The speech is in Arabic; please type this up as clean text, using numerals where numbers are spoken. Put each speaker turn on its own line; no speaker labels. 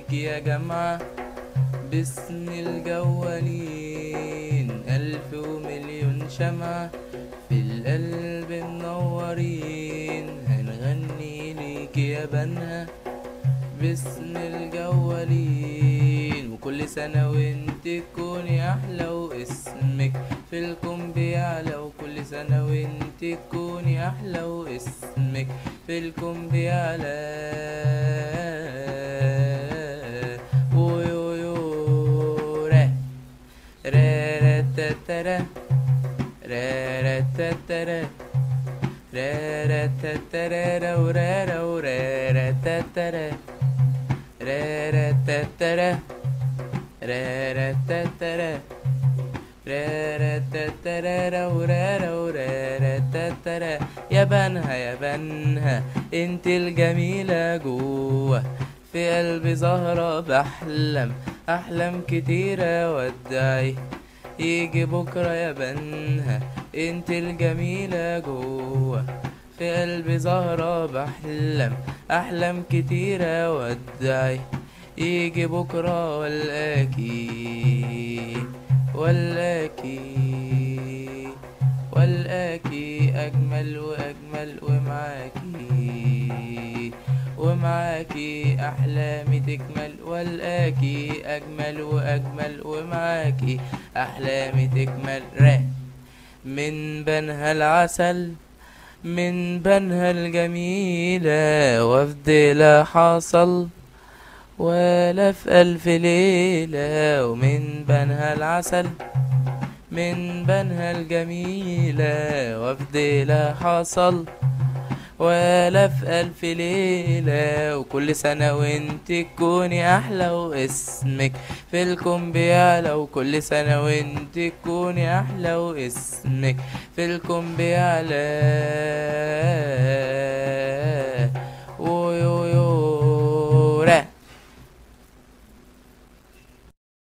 ليك يا جامعة باسم الجوالين، ألف ومليون شمعة في القلب منورين. هنغني ليك يا بنها باسم الجوالين، وكل سنة وانت تكوني أحلى واسمك في الكون بيعلى. وكل سنة وانت تكوني أحلى واسمك في الكون بيعلى. را تترا را تترا را تترا را تترا را تترا را تترا را تترا. يا بنها يا بنها انت الجميلة جوه في قلبي زهرة، بحلم أحلام كتيرة وادعي يجي بكرة. يا بنها انت الجميلة جوه في قلبي زهرة، بحلم أحلام كتيرة وادعي يجي بكرة. والقاكي والقاكي والقاكي أجمل وأجمل، ومعاكي أحلامي تكمل. والقاكي أجمل وأجمل، ومعاكي أحلامي تكمل. من بنها العسل، من بنها الجميلة، وفد لا حصل ولا في ألف ليلة. ومن بنها العسل، من بنها الجميلة، وفد لا حصل ولا في ألف ليلة. وكل سنة وانت تكوني أحلى واسمك في الكون بيعلى. وكل سنة وانت تكوني أحلى واسمك في الكون بيعلى.